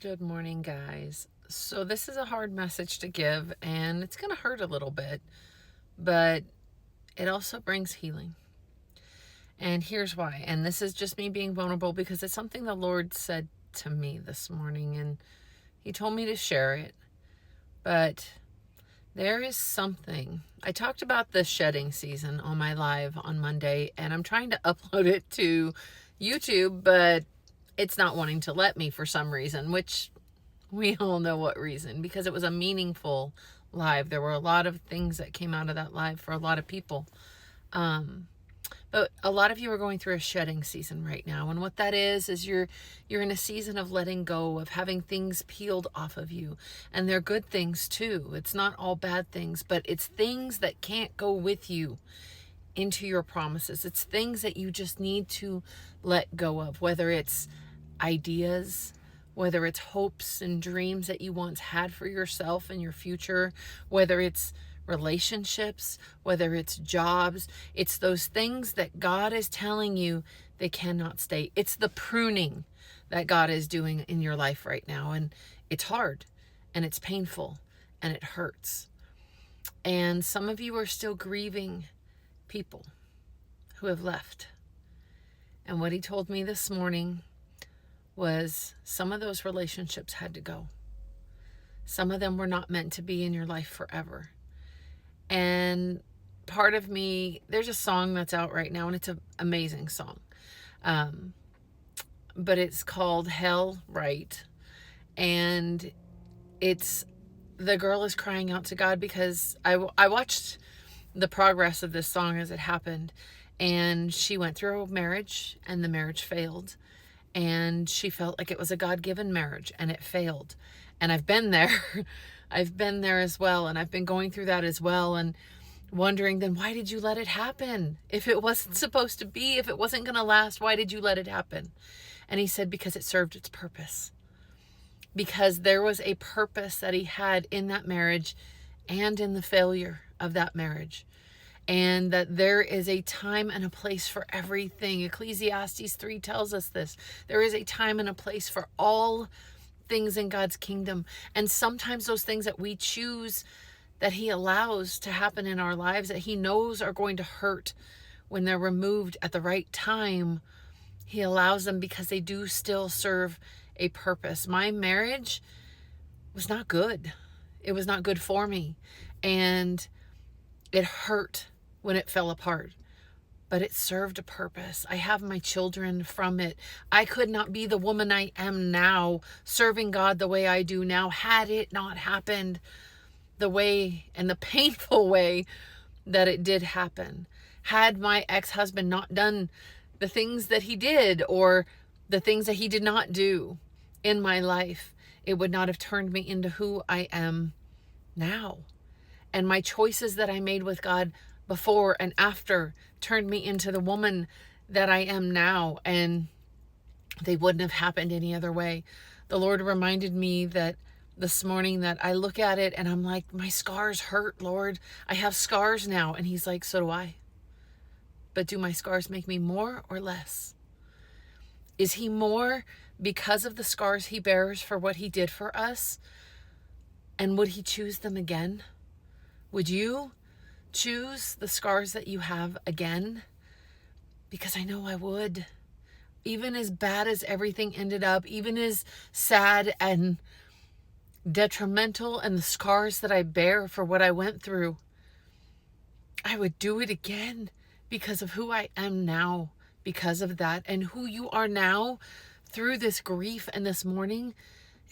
Good morning, guys. So, this is a hard message to give, and it's going to hurt a little bit, but it also brings healing. And here's why. And this is just me being vulnerable because it's something the Lord said to me this morning, and He told me to share it. But there is something. I talked about the shedding season on my live on Monday, and I'm trying to upload it to YouTube, but it's not wanting to let me for some reason, which we all know what reason, because it was a meaningful live. There were a lot of things that came out of that live for a lot of people. Um, but a lot of you are going through a shedding season right now. And what that is you're in a season of letting go, of having things peeled off of you. And they're good things too. It's not all bad things, but it's things that can't go with you into your promises. It's things that you just need to let go of, whether it's ideas, whether it's hopes and dreams that you once had for yourself and your future, whether it's relationships, whether it's jobs. It's those things that God is telling you they cannot stay. It's the pruning that God is doing in your life right now. And it's hard and it's painful and it hurts. And some of you are still grieving people who have left. And what he told me this morning was some of those relationships had to go. Some of them were not meant to be in your life forever. And part of me, there's a song that's out right now, and it's an amazing song. But it's called Hell Right. And it's, the girl is crying out to God because I watched the progress of this song as it happened. And she went through a marriage, and the marriage failed. And she felt like it was a God-given marriage, and it failed. And I've been there. I've been there as well, and I've been going through that as well, and wondering, then why did you let it happen? If it wasn't supposed to be, if it wasn't going to last, why did you let it happen? And he said, because it served its purpose. Because there was a purpose that he had in that marriage and in the failure of that marriage. And that there is a time and a place for everything. Ecclesiastes 3 tells us this. There is a time and a place for all things in God's kingdom. And sometimes those things that we choose, that he allows to happen in our lives, that he knows are going to hurt when they're removed at the right time, he allows them because they do still serve a purpose. My marriage was not good. It was not good for me. And it hurt when it fell apart, but it served a purpose. I have my children from it. I could not be the woman I am now, serving God the way I do now, had it not happened the way and the painful way that it did happen. Had my ex-husband not done the things that he did, or the things that he did not do in my life, it would not have turned me into who I am now. And my choices that I made with God before and after turned me into the woman that I am now. And they wouldn't have happened any other way. The Lord reminded me that this morning, that I look at it and I'm like, my scars hurt, Lord. I have scars now. And he's like, so do I. But do my scars make me more or less? Is he more because of the scars he bears for what he did for us? And would he choose them again? Would you choose the scars that you have again? Because I know I would. Even as bad as everything ended up, even as sad and detrimental and the scars that I bear for what I went through, I would do it again because of who I am now, because of that. And who you are now through this grief and this mourning,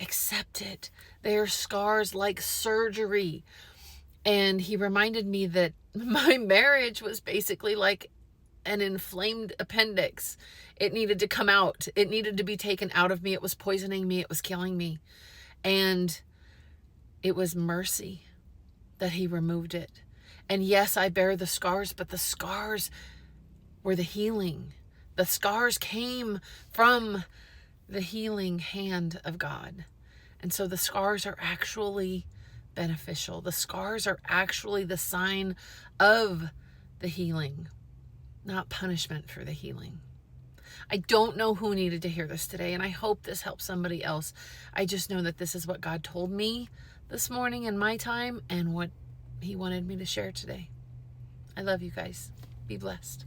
accept it. They are scars like surgery. And he reminded me that my marriage was basically like an inflamed appendix. It needed to come out. It needed to be taken out of me. It was poisoning me. It was killing me. And it was mercy that he removed it. And yes, I bear the scars, but the scars were the healing. The scars came from the healing hand of God. And so the scars are actually beneficial. The scars are actually the sign of the healing, not punishment for the healing. I don't know who needed to hear this today, and I hope this helps somebody else. I just know that this is what God told me this morning in my time and what he wanted me to share today. I love you guys. Be blessed.